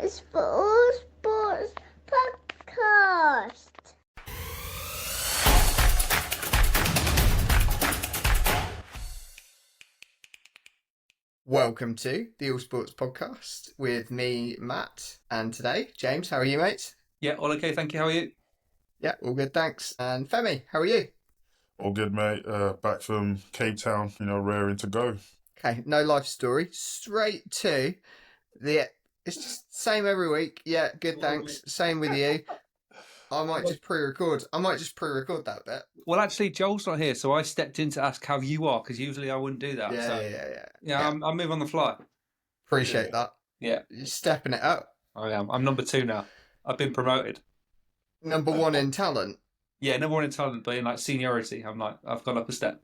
Sports podcast. Welcome to the All Sports podcast with me, Matt, and today, James. How are you, mate? Yeah, all okay, thank you. How are you? Yeah, all good, thanks. And Femi, how are you? All good, mate. Back from Cape Town, raring to go. Okay, no life story. Straight to the. It's just same every week. Yeah, good, thanks. Same with you. I might just pre-record that bit. Well, actually, Joel's not here, so I stepped in to ask how you are, because usually I wouldn't do that. Yeah. I'll move on the fly. Appreciate that. Yeah, You're stepping it up. I am. I'm number 2 now. I've been promoted. Number 1 in talent. Yeah, number 1 in talent, but in like seniority, I've gone up a step.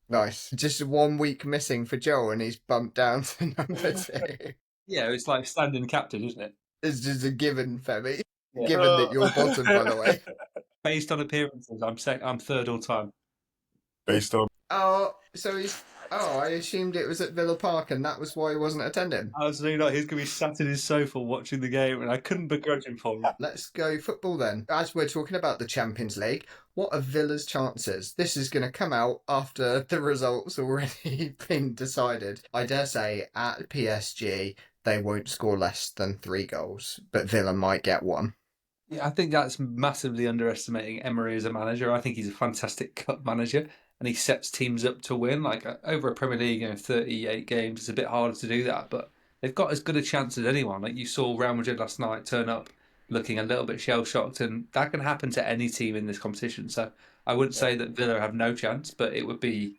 Nice. Just 1 week missing for Joel, and he's bumped down to number 2. Yeah, it's like standing captain, isn't it? It's just a given, Femi. Yeah. Given that you're bottom, by the way. Based on appearances, I'm third all time. Based on I assumed it was at Villa Park, and that was why he wasn't attending. Absolutely not. He's going to be sat in his sofa watching the game, and I couldn't begrudge him for it. Let's go football then. As we're talking about the Champions League, what are Villa's chances? This is going to come out after the results already been decided. I dare say at PSG they won't score less than 3 goals, but Villa might get 1. Yeah, I think that's massively underestimating Emery as a manager. I think he's a fantastic cup manager, and he sets teams up to win. Like over a Premier League, 38 games, it's a bit harder to do that, but they've got as good a chance as anyone. Like you saw Real Madrid last night turn up looking a little bit shell-shocked, and that can happen to any team in this competition. So I wouldn't say that Villa have no chance, but it would be,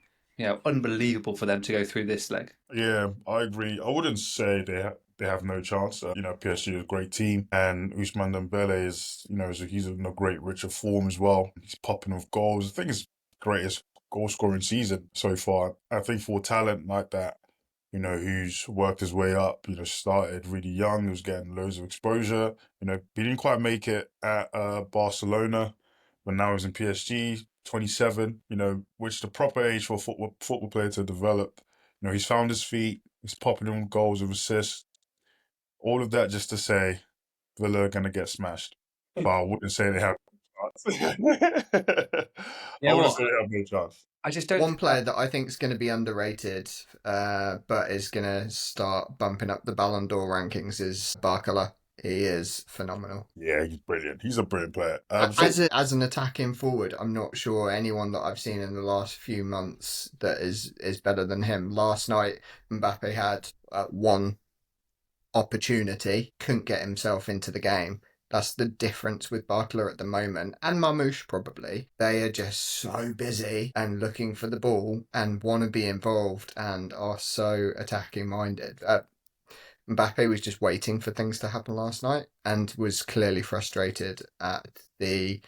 unbelievable for them to go through this leg. Yeah, I agree. I wouldn't say they have no chance. PSG is a great team, and Ousmane Dembele is, he's in a great rich of form as well. He's popping with goals. I think it's greatest goal scoring season so far. I think for talent like that, who's worked his way up, started really young, was getting loads of exposure. He didn't quite make it at Barcelona, but now he's in PSG, 27, which is the proper age for a football player to develop. He's found his feet, he's popping in goals and assists. All of that just to say Villa are going to get smashed. But I wouldn't say they have no chance. I wouldn't say they have no chance. I just don't. One player that I think is going to be underrated, but is going to start bumping up the Ballon d'Or rankings is Barcola. He is phenomenal. Yeah, he's brilliant. He's a brilliant player. As an attacking forward, I'm not sure anyone that I've seen in the last few months that is better than him. Last night, Mbappe had 1 opportunity, couldn't get himself into the game. That's the difference with Barcola at the moment, and Marmoush probably. They are just so busy and looking for the ball and want to be involved and are so attacking minded. Mbappe was just waiting for things to happen last night and was clearly frustrated at the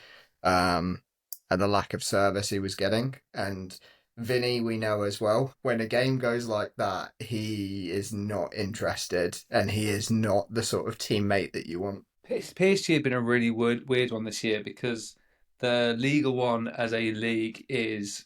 lack of service he was getting. And Vinny, we know as well, when a game goes like that, he is not interested and he is not the sort of teammate that you want. PSG have been a really weird one this year because the Liga 1 as a league is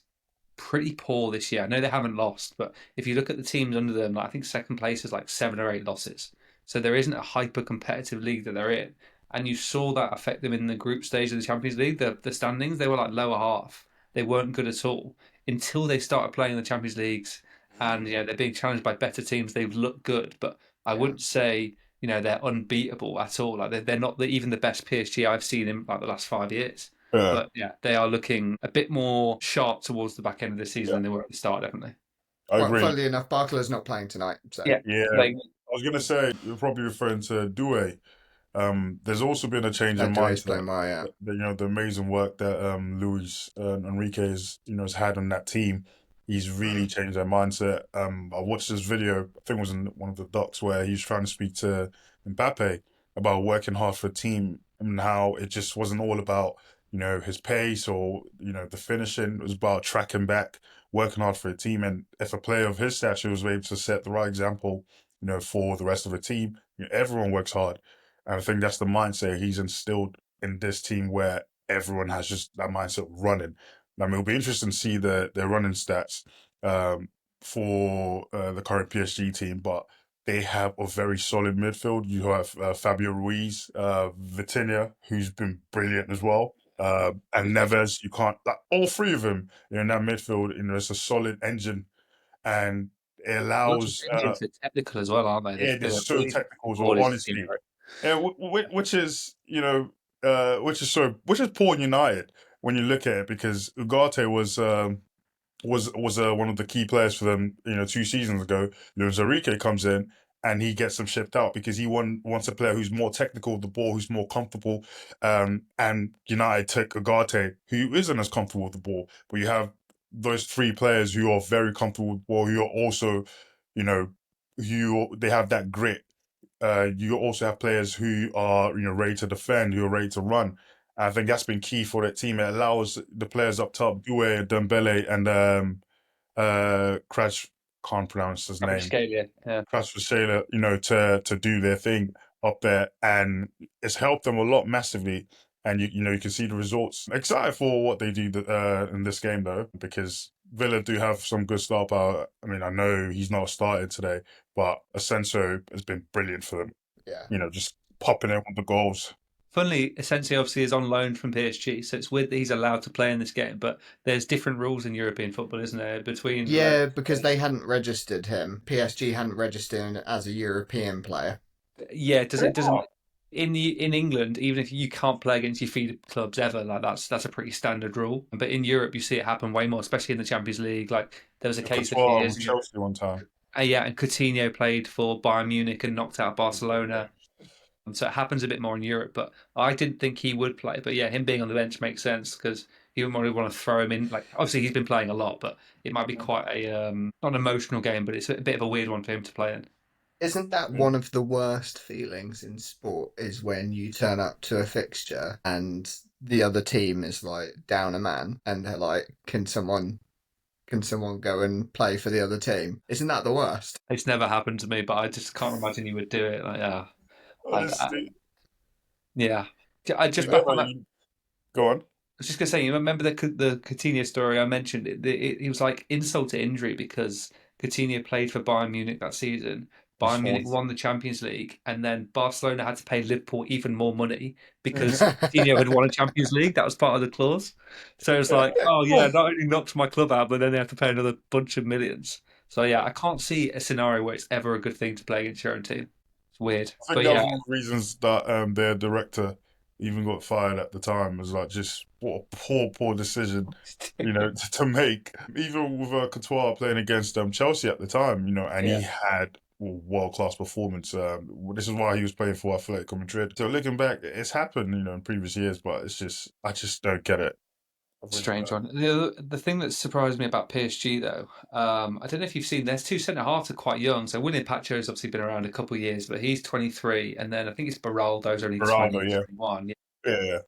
pretty poor this year. I know they haven't lost, but if you look at the teams under them, I think second place is like 7 or 8 losses. So there isn't a hyper-competitive league that they're in. And you saw that affect them in the group stage of the Champions League. The standings, they were like lower half. They weren't good at all until they started playing the Champions Leagues. And they're being challenged by better teams. They've looked good, but I wouldn't say they're unbeatable at all. Like they're not even the best PSG I've seen in like the last 5 years. But they are looking a bit more sharp towards the back end of the season than they were at the start, definitely. I agree. Funnily enough, Barcola's not playing tonight. So. Yeah. I was going to say, you're probably referring to Doué. There's also been a change in mindset. The amazing work that Luis Enrique has had on that team. He's really changed their mindset. I watched this video, I think it was in one of the docs, where he was trying to speak to Mbappe about working hard for a team and how it just wasn't all about, his pace or, the finishing. It was about tracking back, working hard for a team. And if a player of his stature was able to set the right example, for the rest of the team, everyone works hard. And I think that's the mindset he's instilled in this team where everyone has just that mindset running. I mean, it'll be interesting to see their running stats for the current PSG team, but they have a very solid midfield. You have Fabio Ruiz, Vitinha, who's been brilliant as well, and Neves. You can't, like, all three of them in that midfield. It's a solid engine, and it Not just allows. engines, they're technical as well, aren't they? Yeah, they're They're so really technical as well. all this team, Honestly, right? yeah, which is which is poor United when you look at it, because Ugarte was one of the key players for them, 2 seasons ago. Luis Enrique comes in and he gets them shipped out because he wants a player who's more technical with the ball, who's more comfortable. And United took Ugarte, who isn't as comfortable with the ball. But you have those 3 players who are very comfortable with the ball, who are also, they have that grit. You also have players who are, ready to defend, who are ready to run. I think that's been key for that team. It allows the players up top, Due, Dembele, and Crash, can't pronounce his name, Scalia, yeah. Crash Shayla, to do their thing up there, and it's helped them a lot massively. And you can see the results. Excited for what they do in this game though, because Villa do have some good star power. I mean, I know he's not started today, but Asensio has been brilliant for them. Yeah. Just popping in with the goals. Funnily, Asensio obviously is on loan from PSG, so it's weird that he's allowed to play in this game. But there's different rules in European football, isn't there? Between Yeah, because they hadn't registered him. PSG hadn't registered him as a European player. yeah, it doesn't in England, even if you can't play against your feeder clubs ever, like that's a pretty standard rule. But in Europe, you see it happen way more, especially in the Champions League. Like there was a case a few Couture years with ago. Chelsea one time. Yeah, and Coutinho played for Bayern Munich and knocked out Barcelona. So it happens a bit more in Europe, but I didn't think he would play. But yeah, him being on the bench makes sense because you wouldn't really want to throw him in. Like obviously he's been playing a lot, but it might be quite a not an emotional game, but it's a bit of a weird one for him to play in. Isn't that one of the worst feelings in sport, is when you turn up to a fixture and the other team is like down a man and they're like, can someone go and play for the other team? Isn't that the worst? It's never happened to me, but I just can't imagine you would do it. Like, Honestly, yeah, I just you back never. on that. Go on. I was just gonna say, you remember the Coutinho story I mentioned? It was like insult to injury because Coutinho played for Bayern Munich that season. Bayern Munich won the Champions League, and then Barcelona had to pay Liverpool even more money because Coutinho had won a Champions League. That was part of the clause. So it's like, oh yeah, not only knocks my club out, but then they have to pay another bunch of millions. So yeah, I can't see a scenario where it's ever a good thing to play against your own team. It's weird, I think but that was yeah, one of the reasons that their director even got fired at the time. Was like, just what a poor decision, to make. Even with Couture playing against Chelsea at the time, and yeah. he had a world-class performance. This is why he was playing for Atletico Madrid. So looking back, it's happened, in previous years, but I just don't get it. Strange one. The thing that surprised me about PSG though, I don't know if you've seen. There's 2 centre halves are quite young. So William Pacho's obviously been around a couple of years, but he's 23, and then I think it's Beraldo's only Ronaldo, 20, yeah, 21. Yeah. yeah.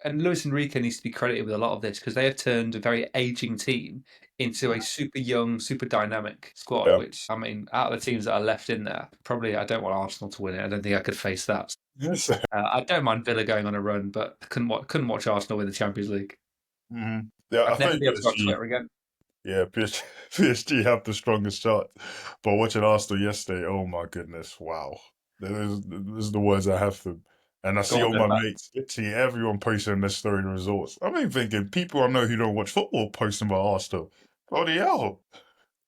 And Luis Enrique needs to be credited with a lot of this because they have turned a very aging team into a super young, super dynamic squad. Yeah. Which I mean, out of the teams that are left in there, probably I don't want Arsenal to win it. I don't think I could face that. Yes. I don't mind Villa going on a run, but couldn't watch Arsenal win the Champions League. Mhm. Yeah, I I'd never think be able to go on PSG. Twitter again. Yeah, PSG have the strongest shot. But watching Arsenal yesterday, oh my goodness, wow. This is the words I have for them. And I see Go on all then, my Matt. mates, literally everyone posting their story and results. I mean, thinking people I know who don't watch football posting about Arsenal. Bloody hell.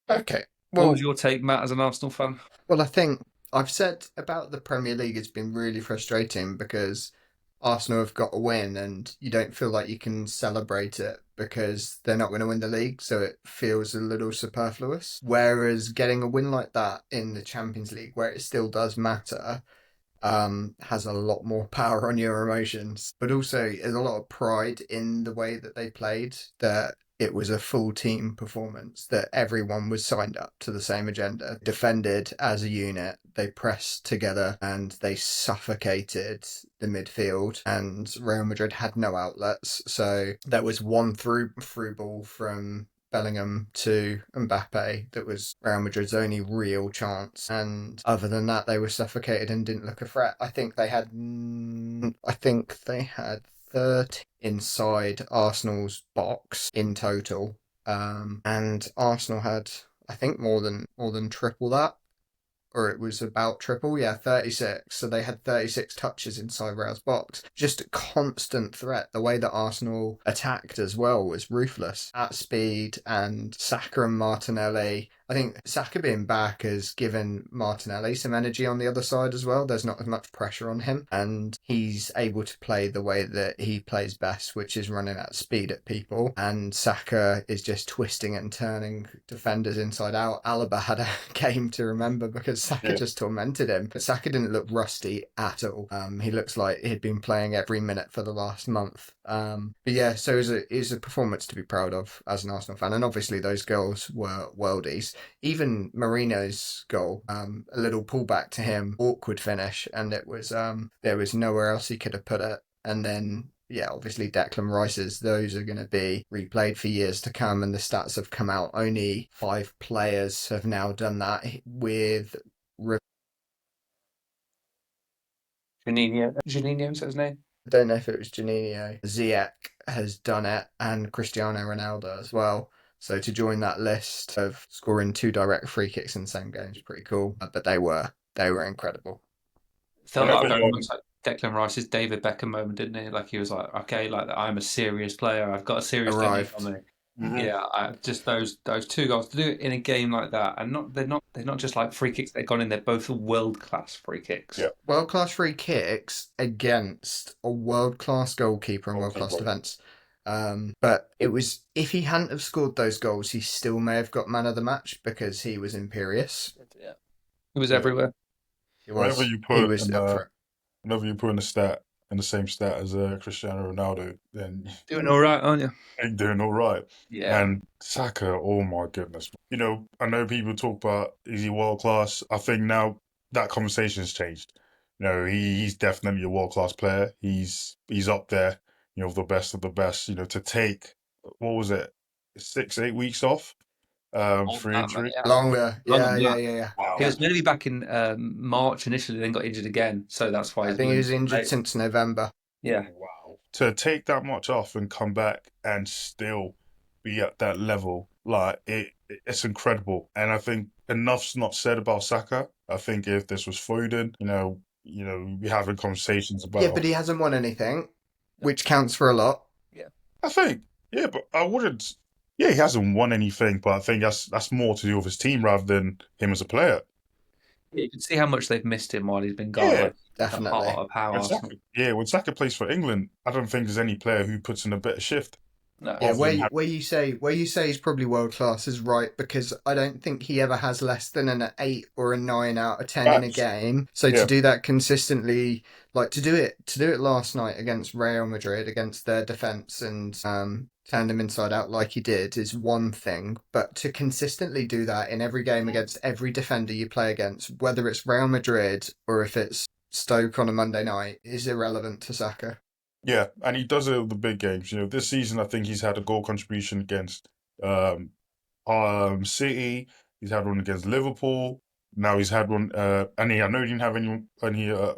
Okay. What was Well, your take, Matt, as an Arsenal fan? I think I've said about the Premier League, it's been really frustrating because Arsenal have got a win and you don't feel like you can celebrate it because they're not going to win the league, so it feels a little superfluous. Whereas getting a win like that in the Champions League, where it still does matter, has a lot more power on your emotions. But also, there's a lot of pride in the way that they played, that it was a full team performance, that everyone was signed up to the same agenda, defended as a unit, they pressed together and they suffocated the midfield, and Real Madrid had no outlets. So there was one through ball from Bellingham to Mbappe that was Real Madrid's only real chance, and other than that they were suffocated and didn't look a threat. I think they had 30 inside Arsenal's box in total, and Arsenal had, I think, more than triple that. or it was about triple. Yeah, 36. So they had 36 touches inside Real's box. Just a constant threat. The way that Arsenal attacked as well was ruthless at speed, and Saka and Martinelli. I think Saka being back has given Martinelli some energy on the other side as well. There's not as much pressure on him, and he's able to play the way that he plays best, which is running at speed at people. And Saka is just twisting and turning defenders inside out. Alaba had a game to remember because Saka just tormented him. But Saka didn't look rusty at all. He looks like he'd been playing every minute for the last month. But yeah, so it was a performance to be proud of as an Arsenal fan. And obviously those goals were worldies. Even Marino's goal, a little pullback to him, awkward finish, and it was there was nowhere else he could have put it. And then, yeah, obviously Declan Rice's, those are going to be replayed for years to come, and the stats have come out. Only 5 players have now done that with... Juninho is that his name? I don't know if it was Juninho. Ziyech has done it, and Cristiano Ronaldo as well. So to join that list of scoring 2 direct free kicks in the same game is pretty cool. But they were incredible. Felt like very much like Declan Rice's David Beckham moment, didn't he? Like he was like, okay, like I'm a serious player. I've got a serious technique on me. Mm-hmm. Yeah, just those 2 goals to do it in a game like that, and they're not just like free kicks they've gone in. They're both world class free kicks. Yeah, world class free kicks against a world class goalkeeper and world class defence. But it was, if he hadn't have scored those goals, he still may have got man of the match because he was imperious. Yeah, he was everywhere. Whenever you put in a stat in the same stat as Cristiano Ronaldo, then doing all right, aren't you? You're doing all right. Yeah. And Saka, oh my goodness. You know, I know people talk about is he world class. I think now that conversation has changed. You know, he's definitely a world class player. He's up there. You know, the best of the best. You know, to take, what was it, 6-8 weeks off for injury. Longer. Yeah. Wow. He was meant to be back in March initially, then got injured again. So that's why I think he was injured since November. Yeah. Wow. To take that much off and come back and still be at that level, like it's incredible. And I think enough's not said about Saka. I think if this was Foden, you know, we're having conversations about. Yeah, but he hasn't won anything, which counts for a lot. Yeah, I think. Yeah, but I wouldn't. Yeah, he hasn't won anything, but I think that's more to do with his team rather than him as a player. Yeah, you can see how much they've missed him while he's been gone. Yeah, definitely. When Saka plays for England, I don't think there's any player who puts in a better shift. No. Yeah, where you say he's probably world class is right, because I don't think he ever has less than an 8 or a 9 out of 10 in a game. So to do that consistently, like to do it last night against Real Madrid, against their defense, and turn them inside out like he did, is one thing. But to consistently do that in every game against every defender you play against, whether it's Real Madrid or if it's Stoke on a Monday night, is irrelevant to Saka. Yeah, and he does it with the big games. You know, this season I think he's had a goal contribution against City. He's had one against Liverpool. Now he's had one, and I know he didn't have any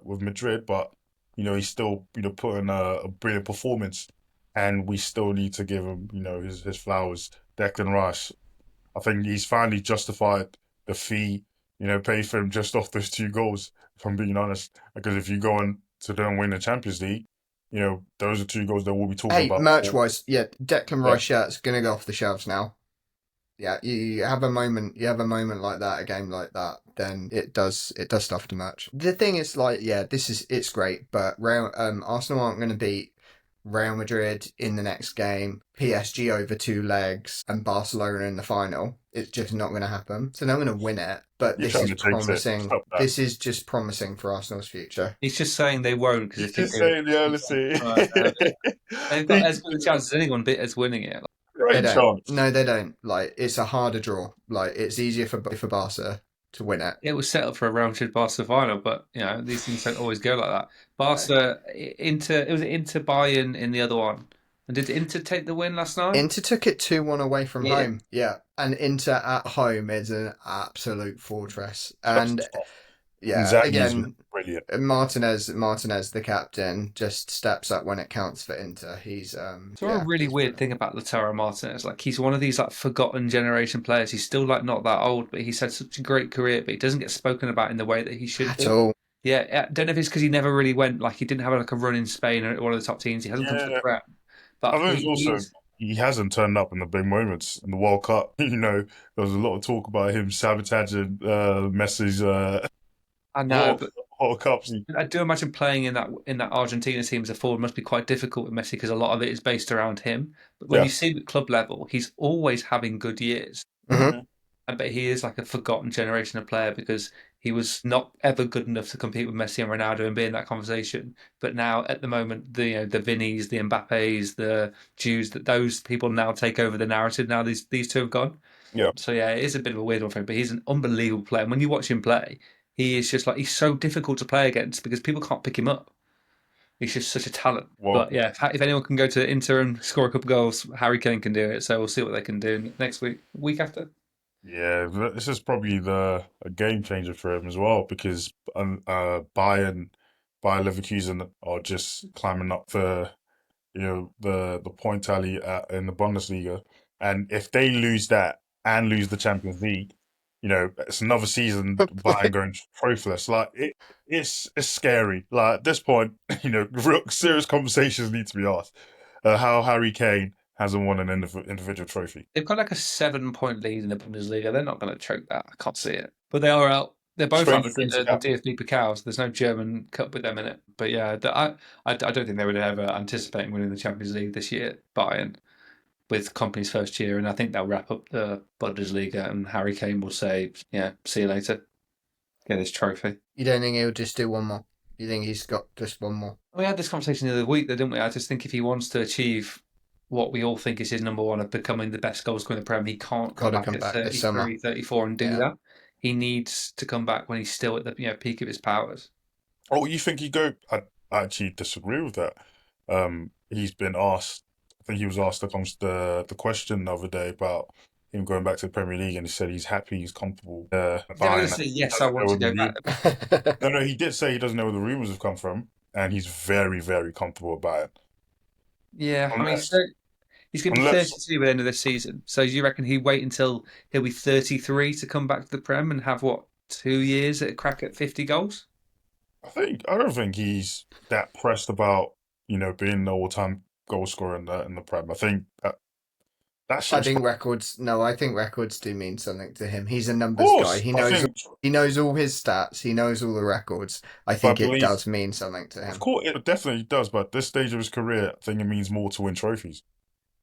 with Madrid, but you know he's still put in a brilliant performance, and we still need to give him his flowers. Declan Rice, I think he's finally justified the fee paid for him just off those 2 goals. If I'm being honest, because if you go on to don't win the Champions League. Those are 2 goals that we'll be talking about. Merch-wise, Declan Rice shirt's going to go off the shelves now. Yeah, you have a moment like that, a game like that, then it does stuff to merch. The thing is, it's great, but Arsenal aren't going to beat Real Madrid in the next game, PSG over 2 legs, and Barcelona in the final. It's just not going to happen. So they're not going to win it, but this is promising. This is just promising for Arsenal's future. He's just saying they won't, because he's just saying the honesty. They've got as good a chance as anyone as winning it. They don't. No, they don't. Like, it's a harder draw. Like, it's easier for Barca to win it. It was set up for a Real Madrid Barca final, but these things don't always go like that. Barca, Inter Bayern in the other one. And did Inter take the win last night? Inter took it 2-1 away from home. Yeah. And Inter at home is an absolute fortress. And Yeah, Inzaghi's again, brilliant. Martinez, the captain, just steps up when it counts for Inter. He's It's a really weird thing about Lautaro Martinez. Like, he's one of these like forgotten generation players. He's still like not that old, but he's had such a great career, but he doesn't get spoken about in the way that he should at do. all. Yeah, I don't know if it's because he never really went, like he didn't have like a run in Spain or one of the top teams. He hasn't come to the Yeah, Prem, I but think it's also he's. he hasn't turned up in the big moments in the World Cup. You know, there was a lot of talk about him sabotaging Messi's I know, World, but World Cups. I do imagine playing in that Argentina team as a forward must be quite difficult with Messi because a lot of it is based around him. But when Yeah. you see him at club level, he's always having good years. Mhm. But he is like a forgotten generation of player because he was not ever good enough to compete with Messi and Ronaldo and be in that conversation. But now, at the moment, the Vinnies, the Mbappes, the Jews, that those people now take over the narrative. Now these two have gone. Yeah. So yeah, it is a bit of a weird one for him. But he's an unbelievable player. And when you watch him play, he is just like he's so difficult to play against because people can't pick him up. He's just such a talent. Well, But yeah, if anyone can go to Inter and score a couple goals, Harry Kane can do it. So we'll see what they can do next week after. yeah, this is probably a game changer for him as well because Bayern Leverkusen are just climbing up the point tally in the Bundesliga, and if they lose that and lose the Champions League, it's another season Bayern going trophyless. Like it's scary. Like at this point, real serious conversations need to be asked. How Harry Kane hasn't won an individual trophy. They've got like a 7 point lead in the Bundesliga. They're not going to choke that. I can't see it. But they are out. They're both out Stranger things the happen. DFB Pokal, so there's no German Cup with them in it. But yeah, I don't think they were ever anticipating winning the Champions League this year, Bayern, with Company's first year. And I think they'll wrap up the Bundesliga and Harry Kane will say, yeah, see you later. Get his trophy. You don't think he'll just do one more? You think he's got just one more? We had this conversation the other week, though, didn't we? I just think if he wants to achieve what we all think is his number one of becoming the best goal scorer in the Prem, he can't come back at this summer. 33, 34 and do that. He needs to come back when he's still at the peak of his powers. Oh, you think he'd go? I actually disagree with that. He's been asked. I think he was asked the question the other day about him going back to the Premier League, and he said he's happy, he's comfortable. He's never going to say yes. I want to go back. No, he did say he doesn't know where the rumors have come from, and he's very, very comfortable about it. Yeah, I mean, he's going to be 32 by the end of this season. So do you reckon he'd wait until he'll be 33 to come back to the Prem and have 2 years at a crack at 50 goals? I don't think he's that pressed about being the all-time goal scorer in the Prem. I think I think records do mean something to him. He's a numbers guy. He knows all his stats. He knows all the records. I think it does mean something to him. Of course, it definitely does. But at this stage of his career, I think it means more to win trophies.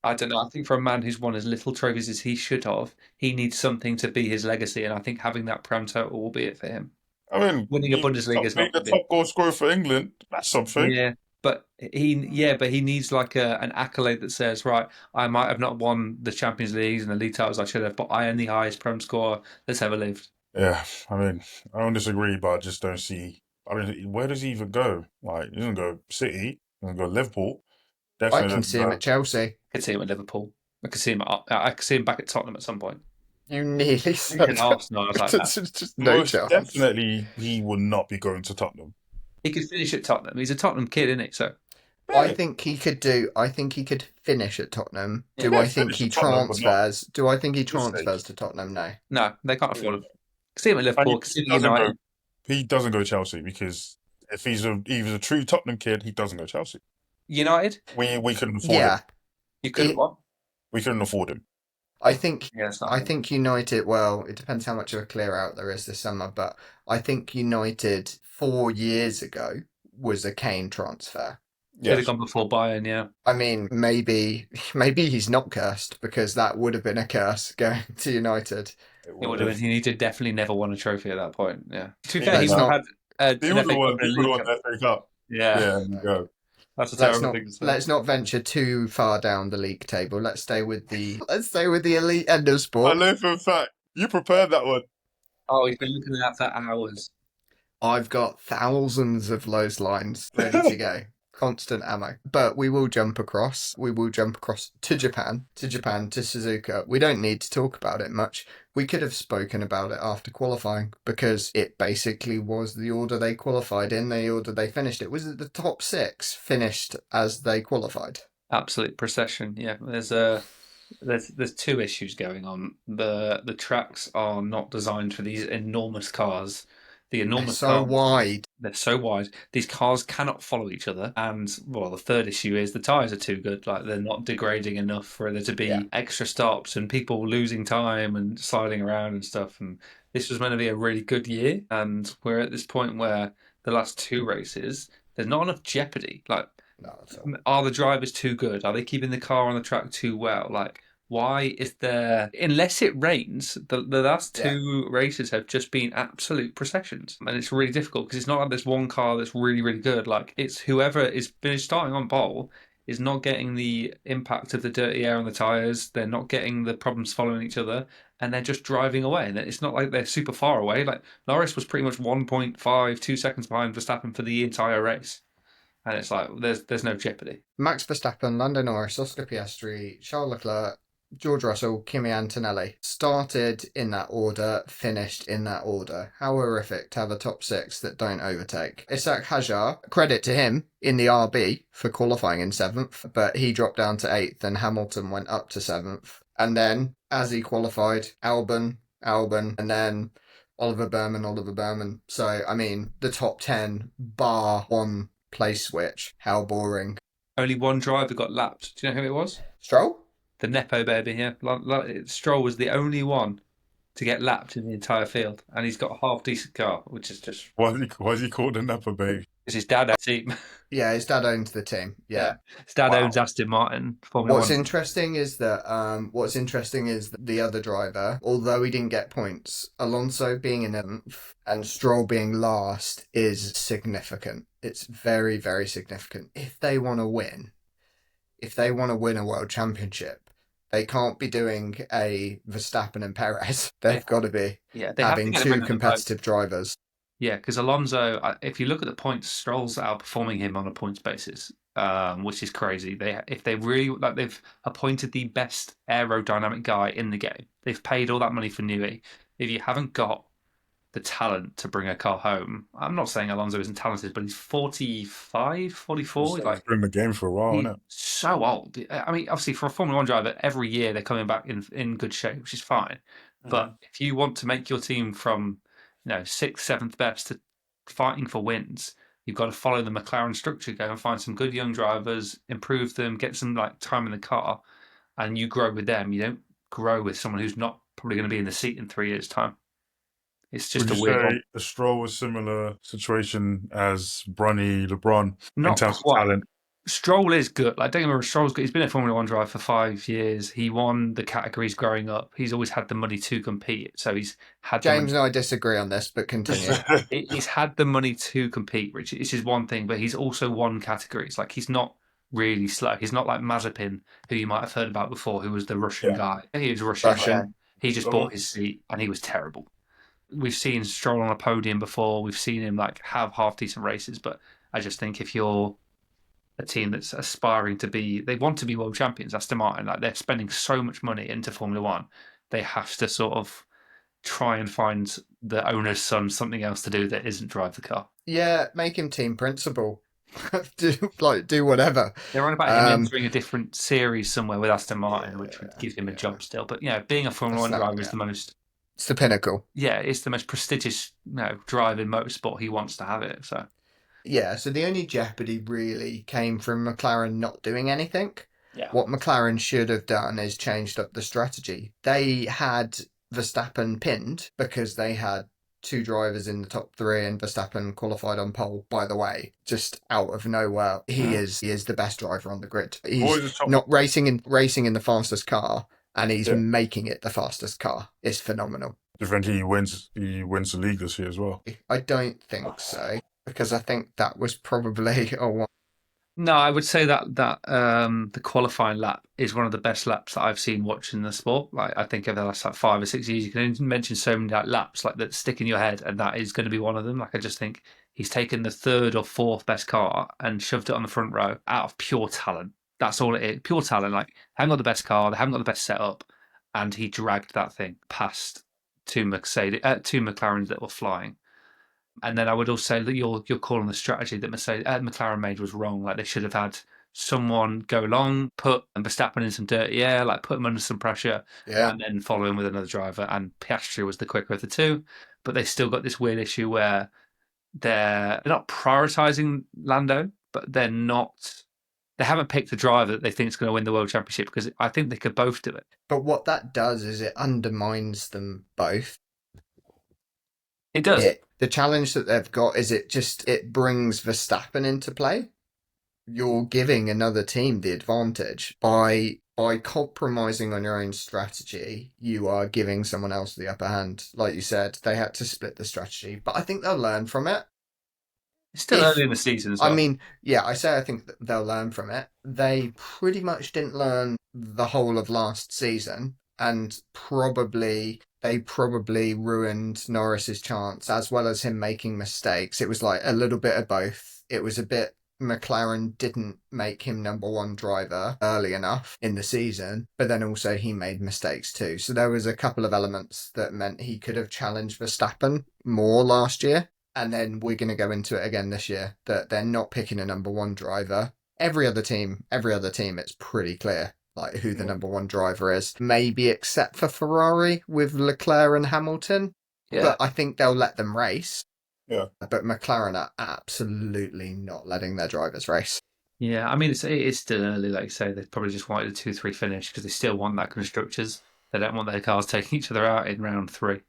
I don't know. I think for a man who's won as little trophies as he should have, he needs something to be his legacy, and I think having that Prem total will be it for him. I mean, winning a Bundesliga is not the top goal scorer for England. That's something. Yeah. But he needs like an accolade that says, right, I might have not won the Champions Leagues and the league titles I should have, but I am the highest Prem scorer that's ever lived. Yeah, I mean, I don't disagree, but I just don't see. I mean, where does he even go? Like, he doesn't go City, he doesn't go Liverpool. Definitely I can see him at Chelsea. I could see him at Liverpool. I could see him back at Tottenham at some point. You nearly said Arsenal. I was like, just no chance. Definitely, he would not be going to Tottenham. He could finish at Tottenham. He's a Tottenham kid, isn't he? So I think he could finish at Tottenham. Do I think he transfers? Do I think he transfers to Tottenham? No, they can't afford him. See him at Liverpool. He doesn't go Chelsea because if he's a true Tottenham kid, he doesn't go Chelsea. United? We couldn't afford him. You couldn't what? We couldn't afford him. I think United, well, it depends how much of a clear out there is this summer, but I think United 4 years ago was a Kane transfer. Yes. Could have gone before Bayern, yeah. I mean, maybe he's not cursed because that would have been a curse going to United. It would have been. He definitely never won a trophy at that point, yeah. To be fair, he would have had he would have won the FA Cup. Yeah. There you go. That's a terrible thing to say. Let's not venture too far down the league table. Let's stay with the elite end of sport. I know for a fact you prepared that one. Oh, he's been looking at that for hours. I've got thousands of those lines ready to go. Constant ammo. But we will jump across to Japan, to Suzuka. We don't need to talk about it much. We could have spoken about it after qualifying because it basically was the order they qualified in, the order they finished. It was the top 6 finished as they qualified. Absolute procession. Yeah, there's 2 issues going on. The tracks are not designed for these enormous cars. The enormous They're so cars, wide. they're so wide. These cars cannot follow each other. And well, the third issue is the tyres are too good. Like they're not degrading enough for there to be extra stops and people losing time and sliding around and stuff. And this was meant to be a really good year, and we're at this point where the last 2 races, there's not enough jeopardy. Like, No, that's all. are the drivers too good? Are they keeping the car on the track too well? Like, why is there, unless it rains, the last 2 races have just been absolute processions. And it's really difficult because it's not like there's one car that's really, really good. Like, it's whoever is finished starting on pole is not getting the impact of the dirty air on the tyres. They're not getting the problems following each other. And they're just driving away. And it's not like they're super far away. Like, Norris was pretty much 1.5, 2 seconds behind Verstappen for the entire race. And it's like, there's no jeopardy. Max Verstappen, Lando Norris, Oscar Piastri, Charles Leclerc, George Russell, Kimi Antonelli. Started in that order, finished in that order. How horrific to have a top 6 that don't overtake. Isaac Hajar, credit to him in the RB for qualifying in 7th, but he dropped down to 8th and Hamilton went up to 7th. And then, as he qualified, Albon, and then Oliver Bowman. So, I mean, the top 10 bar one place switch. How boring. Only one driver got lapped. Do you know who it was? Stroll? The Nepo baby here. Stroll was the only one to get lapped in the entire field, and he's got a half-decent car, which is just... Why is he called a Nepo baby? Because his dad owns the team. Yeah, his dad owns the team. Yeah. His dad Wow. owns Aston Martin, Formula What's One. interesting is that the other driver, although he didn't get points, Alonso being in 11th and Stroll being last is significant. It's very, very significant. If they want to win a world championship, they can't be doing a Verstappen and Perez. They've got to be having 2 competitive drivers. Yeah, because Alonso, if you look at the points, Stroll's outperforming him on a points basis, which is crazy. They've appointed the best aerodynamic guy in the game. They've paid all that money for Newey. If you haven't got the talent to bring a car home, I'm not saying Alonso isn't talented, but he's 45, 44. He's been in the game for a while, He's isn't it? so old. I mean, obviously, for a Formula One driver, every year they're coming back in good shape, which is fine. But if you want to make your team from 6th, 7th best to fighting for wins, you've got to follow the McLaren structure, go and find some good young drivers, improve them, get some time in the car, and you grow with them. You don't grow with someone who's not probably going to be in the seat in 3 years' time. It's just Would a you weird say one. the Stroll was similar situation as Bronny LeBron in Not terms quite. of talent? Stroll is good. Like, don't get me wrong, Stroll's good. He's been a Formula One driver for 5 years. He won the categories growing up. He's always had the money to compete. So he's had James and I disagree on this, but continue. he's had the money to compete, which is one thing, but he's also won categories. Like, he's not really slow. He's not like Mazepin, who you might have heard about before, who was the Russian guy. He was Russian. He just bought his seat and he was terrible. We've seen Stroll on a podium before. We've seen him have half decent races, but I just think if you're a team that's aspiring to be, they want to be world champions, Aston Martin, like they're spending so much money into Formula One, they have to sort of try and find the owner's son something else to do that isn't drive the car. Yeah, make him team principal. do whatever. They're on about him entering a different series somewhere with Aston Martin, which would give him a job still. But being a Formula One driver is the most. It's the pinnacle. Yeah, it's the most prestigious drive in motorsport. He wants to have it. So. Yeah, so the only jeopardy really came from McLaren not doing anything. Yeah. What McLaren should have done is changed up the strategy. They had Verstappen pinned because they had 2 drivers in the top 3 and Verstappen qualified on pole, by the way, just out of nowhere. He is the best driver on the grid. He's not racing in the fastest car, and he's making it the fastest car. It's phenomenal. Do you think he wins the league this year as well? I don't think so, because I think that was probably No, I would say that the qualifying lap is one of the best laps that I've seen watching the sport. Like, I think over the last 5 or 6 years, you can mention so many laps that stick in your head, and that is going to be one of them. Like, I just think he's taken the 3rd or 4th best car and shoved it on the front row out of pure talent. That's all it is, pure talent. Like, they haven't got the best car, they haven't got the best setup, and he dragged that thing past two McLarens that were flying. And then I would also say that your call on the strategy that McLaren made was wrong. Like, they should have had someone go long, put Verstappen in some dirty air, like put him under some pressure, and then follow him with another driver. And Piastri was the quicker of the two, but they still got this weird issue where they're not prioritizing Lando, but they haven't picked a driver that they think is going to win the World Championship, because I think they could both do it. But what that does is it undermines them both. It does. The challenge that they've got is it brings Verstappen into play. You're giving another team the advantage by compromising on your own strategy. You are giving someone else the upper hand. Like you said, they had to split the strategy, but I think they'll learn from it. It's still early in the season as well. I mean, yeah, I think that they'll learn from it. They pretty much didn't learn the whole of last season, and they probably ruined Norris's chance, as well as him making mistakes. It was like a little bit of both. It was a bit McLaren didn't make him number one driver early enough in the season, but then also he made mistakes too. So there was a couple of elements that meant he could have challenged Verstappen more last year. And then we're going to go into it again this year, that they're not picking a number one driver. Every other team, it's pretty clear like who the number one driver is. Maybe except for Ferrari with Leclerc and Hamilton. Yeah. But I think they'll let them race. Yeah. But McLaren are absolutely not letting their drivers race. Yeah, I mean, it's still early, like you say. They probably just wanted a 2-3 finish because they still want that constructors. They don't want their cars taking each other out in round 3.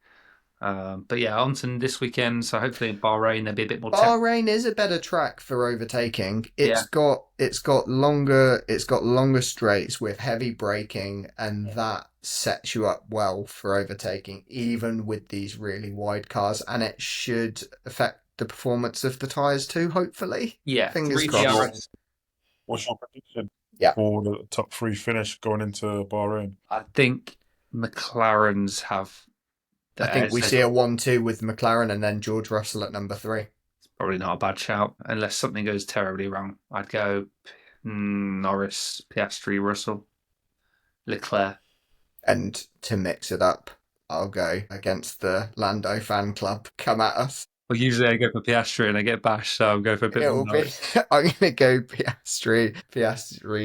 But yeah, on to this weekend. So hopefully in Bahrain there'll be a bit more. Bahrain is a better track for overtaking. It's got longer straights with heavy braking, and that sets you up well for overtaking, even with these really wide cars. And it should affect the performance of the tyres too. Hopefully, yeah. Fingers crossed. What's your prediction? Yeah. For the top 3 finish going into Bahrain? I think McLaren's have. I think we see a 1-2 with McLaren and then George Russell at number 3. It's probably not a bad shout, unless something goes terribly wrong. I'd go Norris, Piastri, Russell, Leclerc. And to mix it up, I'll go against the Lando fan club. Come at us. Well, usually I go for Piastri and I get bashed, so I'll go for a bit more Norris. I'm going to go Piastri,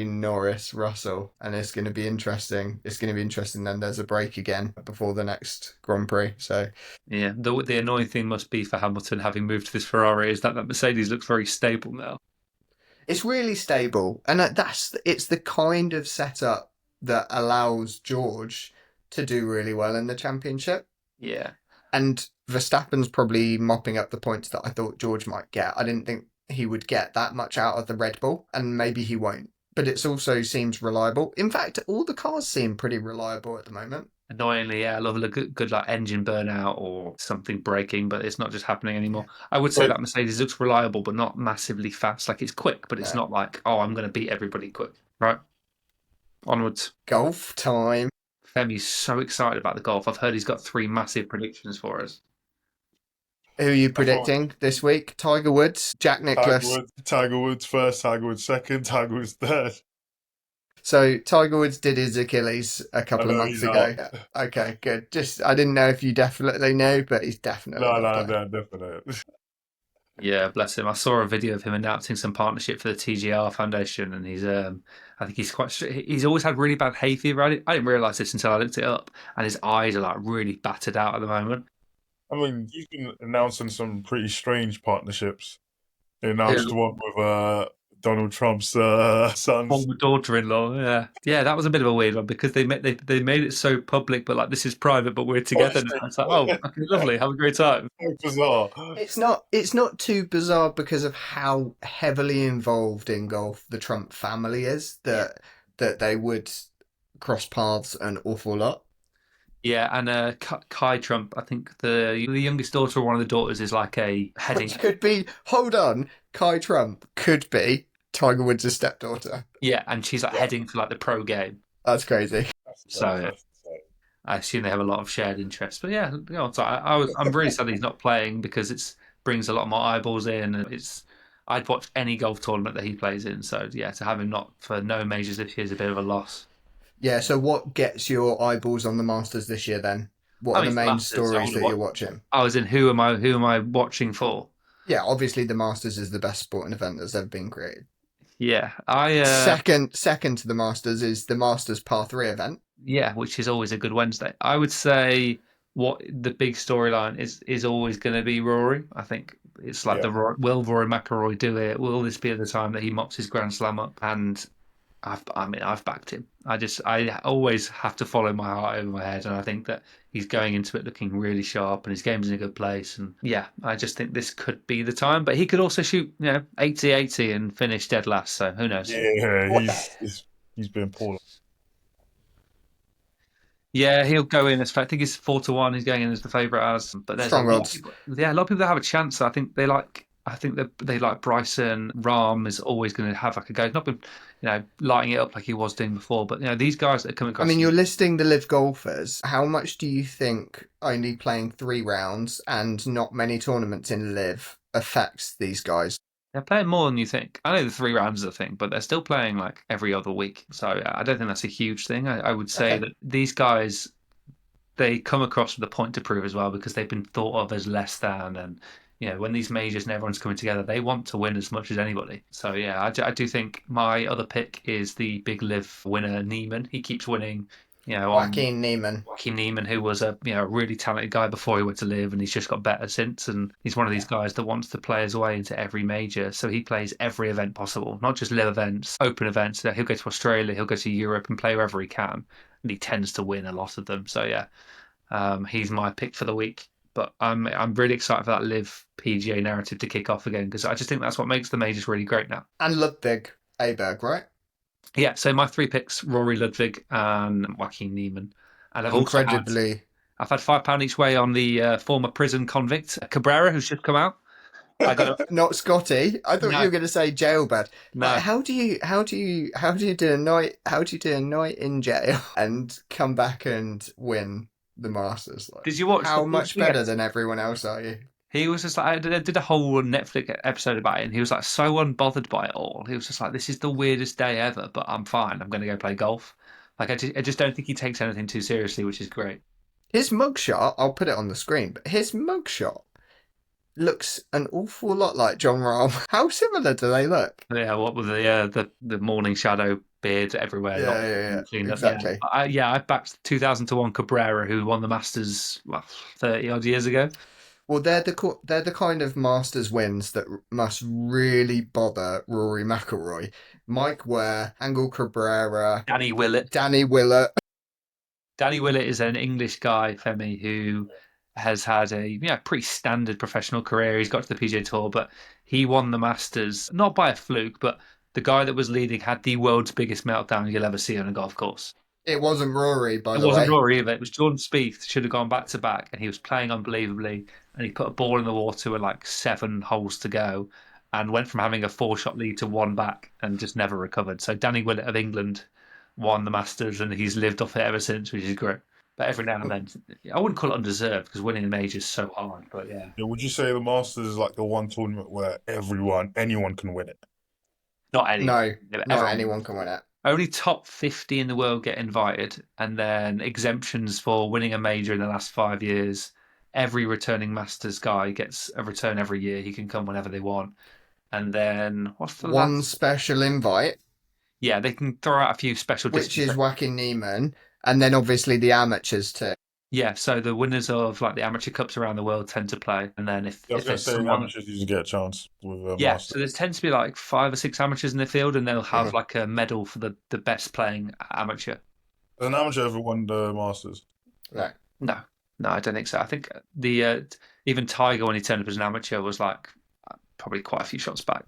Norris, Russell, and it's going to be interesting. It's going to be interesting. Then there's a break again before the next Grand Prix. So yeah, the annoying thing must be for Hamilton having moved to this Ferrari is that Mercedes looks very stable now. It's really stable, and it's the kind of setup that allows George to do really well in the championship. Yeah. And Verstappen's probably mopping up the points that I thought George might get. I didn't think he would get that much out of the Red Bull, and maybe he won't. But it also seems reliable. In fact, all the cars seem pretty reliable at the moment. Annoyingly, yeah, I love a good like engine burnout or something breaking, but it's not just happening anymore. I would say that Mercedes looks reliable, but not massively fast. Like, it's quick, but it's not like, oh, I'm going to beat everybody quick. Right? Onwards. Golf time. Femi's so excited about the golf. I've heard he's got 3 massive predictions for us. Who are you predicting this week? Tiger Woods, Jack Nicklaus. Tiger Woods first, Tiger Woods second, Tiger Woods third. So Tiger Woods did his Achilles a couple of months ago. Okay, good. I didn't know if you definitely knew, but he's definitely No, definitely. Yeah, bless him. I saw a video of him announcing some partnership for the TGR Foundation, and he's I think he's he's always had really bad hay fever. I didn't realise this until I looked it up, and his eyes are like really battered out at the moment. I mean, he's been announcing some pretty strange partnerships. He announced one with Donald Trump's son's former daughter-in-law. Yeah, that was a bit of a weird one because they made it so public, but like, this is private, but we're together now. It's like, oh, okay, lovely, have a great time. So bizarre. It's not too bizarre because of how heavily involved in golf the Trump family is. That they would cross paths an awful lot. Yeah, and Kai Trump, I think the youngest daughter or one of the daughters is like a heading. Which could be, hold on, Kai Trump could be Tiger Woods' stepdaughter. Yeah, and she's like heading for like the pro game. That's crazy. So I assume they have a lot of shared interests. But yeah, so I'm really sad he's not playing because it brings a lot more eyeballs in. And I'd watch any golf tournament that he plays in. So yeah, to have him not for no majors this year is a bit of a loss. Yeah, so what gets your eyeballs on the Masters this year then? What I are mean, the it's the main Masters, so I stories would've that you're watched- watching? I was in who am I watching for? Yeah, obviously the Masters is the best sporting event that's ever been created. Yeah, I Second to the Masters is the Masters Par 3 event. yeah, which is always a good Wednesday. I would say what the big storyline is always going to be Rory. I think it's like Yeah. will Rory McIlroy do it? Will this be the time that he mops his Grand Slam up? And I've backed him. I always have to follow my heart over my head, and I think that he's going into it looking really sharp, and his game's in a good place. And yeah, I just think this could be the time. But he could also shoot 80-80 and finish dead last. So who knows? Yeah, he's been poor. Yeah, he'll go in as I think he's 4-1. He's going in as the favourite as, but there's Strong a lot odds. of people, a lot of people that have a chance. I think they like. I think that they like Bryson. Rahm is always going to have like a go. He's not been, lighting it up like he was doing before. But these guys that are coming I across. mean, you're listing the LIV golfers. How much do you think only playing 3 rounds and not many tournaments in LIV affects these guys? They're playing more than you think. I know the 3 rounds is a thing, but they're still playing like every other week. So I don't think that's a huge thing. I would say Okay. that these guys, they come across with a point to prove as well because they've been thought of as less than. And, when these majors and everyone's coming together, they want to win as much as anybody. So, yeah, I do think my other pick is the big LIV winner, Neiman. He keeps winning. Joaquin Neiman, who was a really talented guy before he went to LIV, and he's just got better since. And he's one of these guys that wants to play his way into every major, so he plays every event possible, not just LIV events, open events. He'll go to Australia, he'll go to Europe, and play wherever he can, and he tends to win a lot of them. So yeah, he's my pick for the week. But I'm really excited for that LIV PGA narrative to kick off again because I just think that's what makes the majors really great now. and Ludwig Aberg, right? Yeah, so my 3 picks: Rory, Ludwig, and Joaquin Neiman. And I've had £5 each way on the former prison convict Cabrera, who's just come out. I got Not Scottie. I thought No. you were going to say jailbird. No. Like, how do you do a night in jail and come back and win the Masters? Like, Did you watch? how the much first better week? than everyone else are you? He was just like, I did a whole Netflix episode about it, and he was like so unbothered by it all. He was just like, "This is the weirdest day ever, but I'm fine. I'm going to go play golf." Like, I just don't think he takes anything too seriously, which is great. His mugshot, I'll put it on the screen, but his mugshot looks an awful lot like John Rahm. How similar do they look? Yeah, what with the morning shadow beard everywhere. Yeah, cleaned up. exactly. I backed 2000-1 Cabrera, who won the Masters 30 odd years ago. Well, they're the kind of Masters wins that must really bother Rory McIlroy. Mike Ware, Angel Cabrera, Danny Willett. Danny Willett. Danny Willett is an English guy, Femi, who has had a pretty standard professional career. He's got to the PGA Tour, but he won the Masters not by a fluke, but the guy that was leading had the world's biggest meltdown you'll ever see on a golf course. It wasn't Rory, by the way. It wasn't Rory either. It was Jordan Spieth. Should have gone back to back, and he was playing unbelievably. And he put a ball in the water with like 7 holes to go, and went from having a 4-shot lead to 1 back, and just never recovered. So Danny Willett of England won the Masters, and he's lived off it ever since, which is great. But every now and then, I wouldn't call it undeserved because winning a major is so hard. But yeah. Would you say the Masters is like the one tournament where anyone can win it? Not anyone. No, not anyone can win it. Only top 50 in the world get invited, and then exemptions for winning a major in the last 5 years. Every returning Masters guy gets a return every year. He can come whenever they want. And then what's the one special invite? Yeah, they can throw out a few special which is Joaquin Neiman, and then obviously the amateurs too. Yeah, so the winners of like the amateur cups around the world tend to play, and then if there's someone... amateurs usually get a chance with Masters. So there tends to be like 5 or 6 amateurs in the field, and they'll have like a medal for the best playing amateur. Has an amateur ever won the Masters? No, I don't think so. I think the even Tiger, when he turned up as an amateur, was like probably quite a few shots back.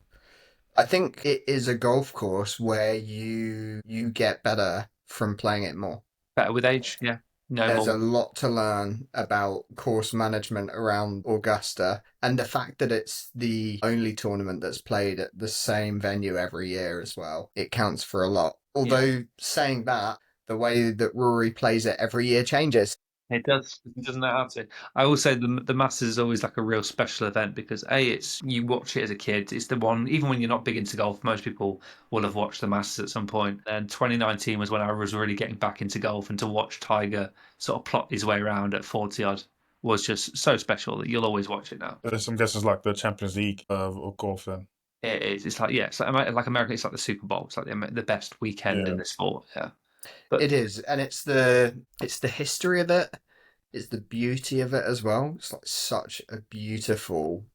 I think it is a golf course where you get better from playing it more. Better with age, yeah. There's a lot to learn about course management around Augusta, and the fact that it's the only tournament that's played at the same venue every year as well. It counts for a lot. Although saying that, the way that Rory plays it every year changes. It does. It doesn't know how to. I will say the Masters is always like a real special event because it's you watch it as a kid. It's the one, even when you're not big into golf, most people will have watched the Masters at some point. And 2019 was when I was really getting back into golf, and to watch Tiger sort of plot his way around at 40 odd was just so special that you'll always watch it now. I'm guessing it's like the Champions League of golf then. It is. It's like, yeah, it's like America. It's like the Super Bowl. It's like the best weekend in Yeah. the sport. Yeah, but It is, and it's the history of it. It's the beauty of it as well. It's like such a beautiful,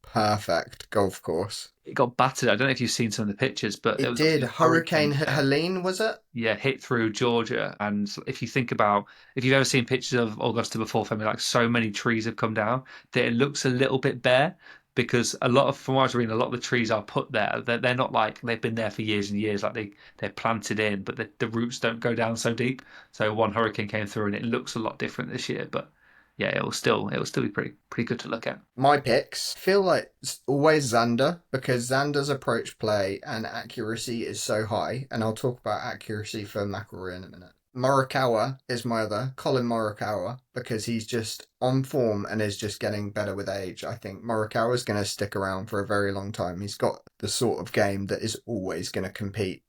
perfect golf course. it got battered. I don't know if you've seen some of the pictures, but It was did. obviously Hurricane yeah. Helene, was it? Yeah, hit through Georgia. And if you think about, if you've ever seen pictures of Augusta before, Femi, like so many trees have come down that it looks a little bit bare because a lot of, from what I was reading, a lot of the trees are put there. They're not like they've been there for years and years, like they're planted in, but the roots don't go down so deep. So one hurricane came through and it looks a lot different this year, but yeah, it'll still be pretty good to look at. My picks feel like it's always Xander because Xander's approach play and accuracy is so high, and I'll talk about accuracy for McIlroy in a minute. Morikawa is my other, Colin Morikawa, because he's just on form and is just getting better with age. I think Morikawa is going to stick around for a very long time. He's got the sort of game that is always going to compete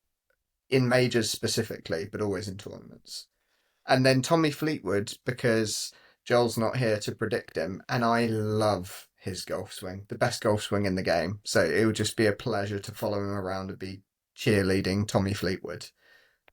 in majors specifically, but always in tournaments. And then Tommy Fleetwood, because Joel's not here to predict him, and I love his golf swing, the best golf swing in the game. So it would just be a pleasure to follow him around and be cheerleading Tommy Fleetwood.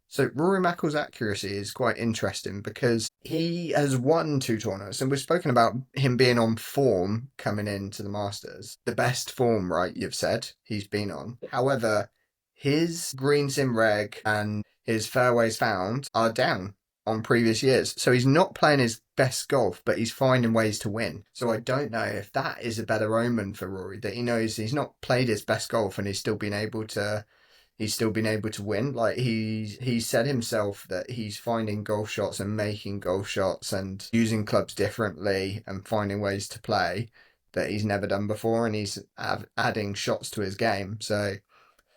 So Rory McIlroy's accuracy is quite interesting because he has won 2 tournaments, and we've spoken about him being on form coming into the Masters. The best form, right, you've said, he's been on. However, his greens in reg and his fairways found are down on previous years. So he's not playing his best golf, but he's finding ways to win. So I don't know if that is a better omen for Rory, that he knows he's not played his best golf and he's still been able to win. Like he said himself that he's finding golf shots and making golf shots and using clubs differently and finding ways to play that he's never done before, and he's adding shots to his game. So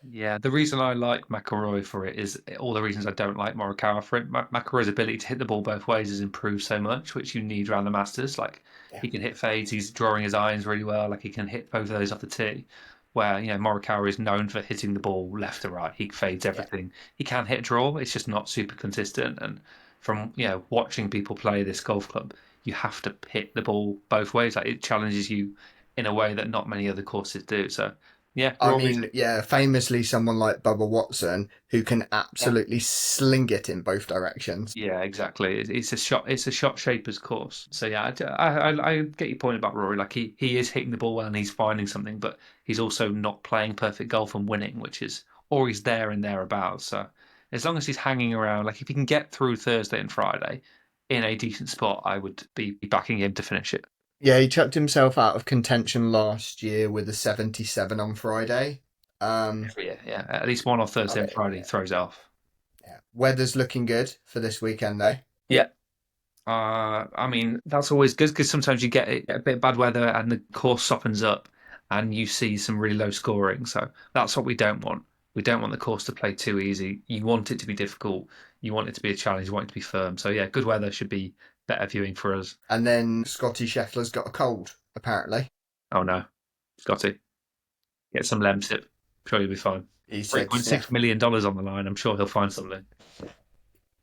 Yeah, the reason I like McIlroy for it is all the reasons I don't like Morikawa for it. McIlroy's ability to hit the ball both ways has improved so much, which you need around the Masters. Like he can hit fades, he's drawing his irons really well. Like he can hit both of those off the tee. Where Morikawa is known for hitting the ball left to right. He fades everything. He can hit draw. It's just not super consistent. And from watching people play this golf club, you have to hit the ball both ways. Like it challenges you in a way that not many other courses do. So yeah, I mean, famously someone like Bubba Watson who can absolutely sling it in both directions. Yeah, exactly. It's a shot. It's a shot shaper's course. So yeah, I get your point about Rory. Like he is hitting the ball well and he's finding something, but he's also not playing perfect golf and winning, which is or he's there and thereabouts. So as long as he's hanging around, like if he can get through Thursday and Friday in a decent spot, I would be backing him to finish it. Yeah, he chucked himself out of contention last year with a 77 on Friday. Yeah. At least one on Thursday and Friday throws it off. Yeah. Weather's looking good for this weekend, though. Yeah. I mean, that's always good because sometimes you get a bit of bad weather and the course softens up and you see some really low scoring. So that's what we don't want. We don't want the course to play too easy. You want it to be difficult. You want it to be a challenge. You want it to be firm. So yeah, good weather should be better viewing for us. And then Scottie Scheffler's got a cold, apparently. Oh no, Scottie, get some Lemsip. I'm sure you'll be fine. He said $3.6 million on the line. I'm sure he'll find something.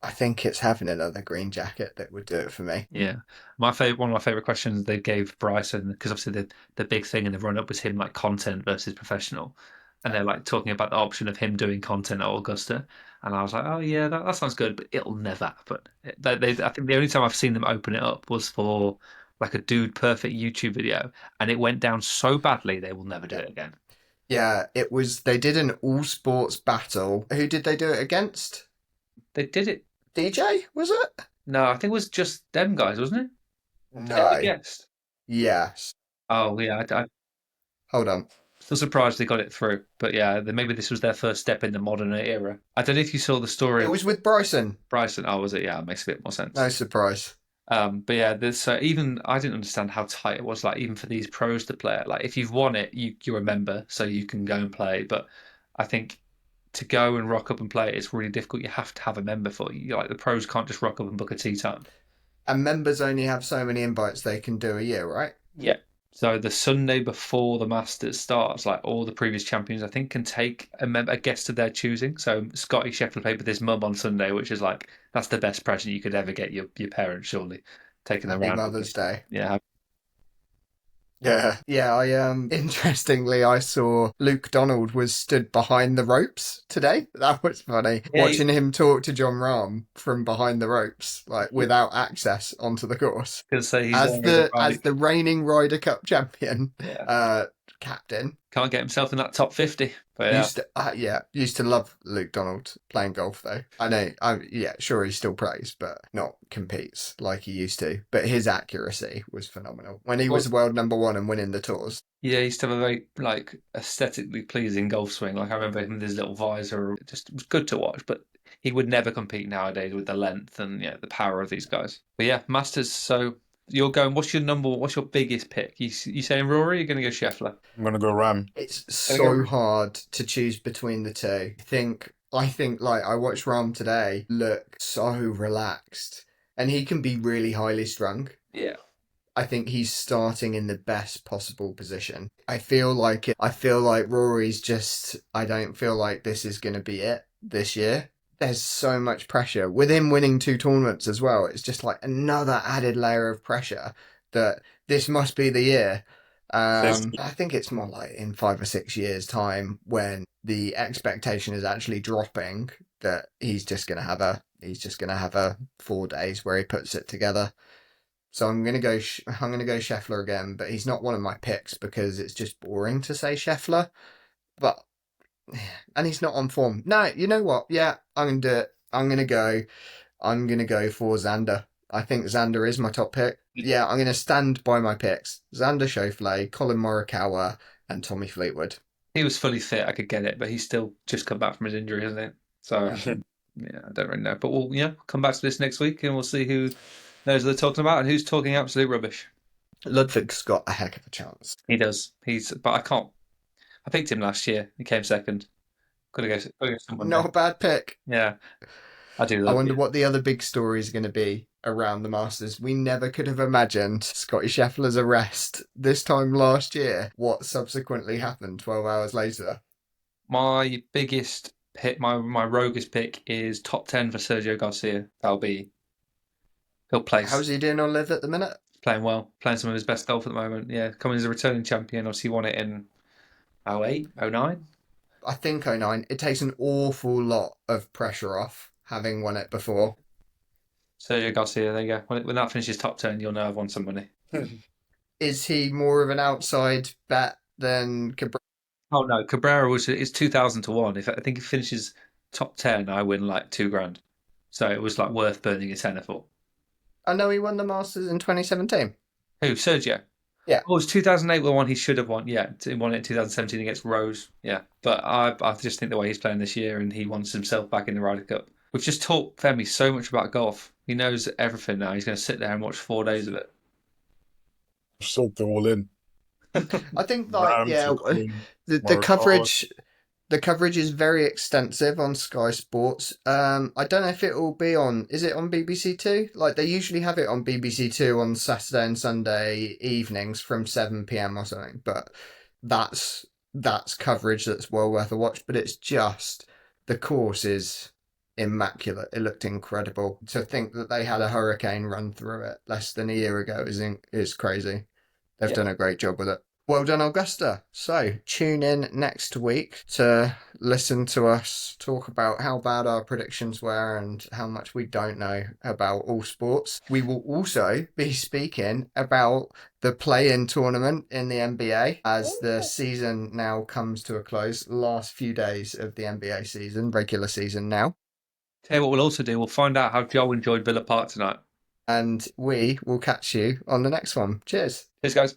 I think it's having another green jacket that would do it for me. Yeah, one of my favorite questions they gave Bryson, because obviously the big thing in the run up was him like content versus professional, and they're like talking about the option of him doing content at Augusta, and I was like, oh yeah, that sounds good, but it'll never happen. I think the only time I've seen them open it up was for like a Dude Perfect YouTube video, and it went down so badly they will never do it again. Yeah, it was. They did an all sports battle. Who did they do it against? They did it. DJ, was it? No, I think it was just them guys, wasn't it? No. Yes. Yes. Oh yeah, Hold on. Still surprised they got it through, but yeah, maybe this was their first step in the modern era. I don't know if you saw the story. It was with Bryson. Bryson. Oh, was it? Yeah, it makes a bit more sense. No surprise. But yeah, this even I didn't understand how tight it was. Like even for these pros to play it, like if you've won it, you're a member, so you can go and play. But I think to go and rock up and play it is really difficult. You have to have a member for you. Like the pros can't just rock up and book a tee time. And members only have so many invites they can do a year, right? Yeah. So the Sunday before the Masters starts, like all the previous champions, I think, can take a guest of their choosing. So Scottie Scheffler played with his mum on Sunday, which is like that's the best present you could ever get your parents, surely, taking them Happy around. Mother's Day. Yeah. Yeah. I interestingly, I saw Luke Donald was stood behind the ropes today. That was funny. Yeah, Watching him talk to John Rahm from behind the ropes, like without access onto the course. Gonna say he's As the reigning Ryder Cup champion, captain. Can't get himself in that top 50. But Used to love Luke Donald playing golf though. I know, sure he still plays, but not competes like he used to. But his accuracy was phenomenal when he was world number one and winning the tours. Yeah, he used to have a very aesthetically pleasing golf swing. Like I remember him with his little visor. It was good to watch, but he would never compete nowadays with the length and the power of these guys. But yeah, Masters. So you're going. What's your biggest pick? You saying Rory? Or you're going to go Scheffler? I'm going to go Rahm. It's so hard to choose between the two. I think like I watched Rahm today look so relaxed, and he can be really highly strung. Yeah. I think he's starting in the best possible position. I feel like Rory's just, I don't feel like this is going to be it this year. There's so much pressure with him winning 2 tournaments as well. It's just like another added layer of pressure that this must be the year. I think it's more like in 5 or 6 years' time when the expectation is actually dropping that he's just going to have a 4 days where he puts it together. So I'm gonna go Scheffler again, but he's not one of my picks because it's just boring to say Scheffler. And he's not on form. No, you know what? Yeah, I'm gonna do it. I'm gonna go for Xander. I think Xander is my top pick. Yeah, I'm gonna stand by my picks: Xander Schauffele, Colin Morikawa, and Tommy Fleetwood. He was fully fit. I could get it, but he's still just come back from his injury, isn't it? So I don't really know. But we'll come back to this next week and we'll see who knows what they're talking about and who's talking absolute rubbish. Ludwig's got a heck of a chance. He does. But I can't. I picked him last year. He came second. Gotta go someone. Not a bad pick. Yeah, I do. I wonder what the other big story is going to be around the Masters. We never could have imagined Scottie Scheffler's arrest this time last year. What subsequently happened 12 hours later? My biggest pick, my roguish pick is top 10 for Sergio Garcia. He'll place. How's he doing on LIV at the minute? Playing well. Playing some of his best golf at the moment. Yeah, coming as a returning champion. Obviously, he won it in 2008, 2009. I think 2009. It takes an awful lot of pressure off having won it before. Sergio Garcia, there you go. When that finishes top 10, you'll know I've won some money. Is he more of an outside bet than Cabrera? Oh no, Cabrera it's 2,000 to 1. I think he finishes top 10, I win like $2,000. So it was like worth burning a tenner for. I know he won the Masters in 2017. Who? Sergio? Yeah. Oh, it was 2008 the one he should have won. Yeah, he won it in 2017 against Rose. Yeah. But I just think the way he's playing this year and he wants himself back in the Ryder Cup. We've just taught Femi so much about golf. He knows everything now. He's going to sit there and watch 4 days of it. Soaked it all in. I think the coverage... The coverage is very extensive on Sky Sports. I don't know if it will be on... Is it on BBC Two? Like, they usually have it on BBC Two on Saturday and Sunday evenings from 7 p.m. or something. But that's coverage that's well worth a watch. But it's just... The course is immaculate. It looked incredible. To think that they had a hurricane run through it less than a year ago is crazy. They've done a great job with it. Well done, Augusta. So tune in next week to listen to us talk about how bad our predictions were and how much we don't know about all sports. We will also be speaking about the play-in tournament in the NBA as the season now comes to a close. Last few days of the NBA season, regular season now. Tell you what we'll also do, we'll find out how Joe enjoyed Villa Park tonight. And we will catch you on the next one. Cheers. Cheers, guys.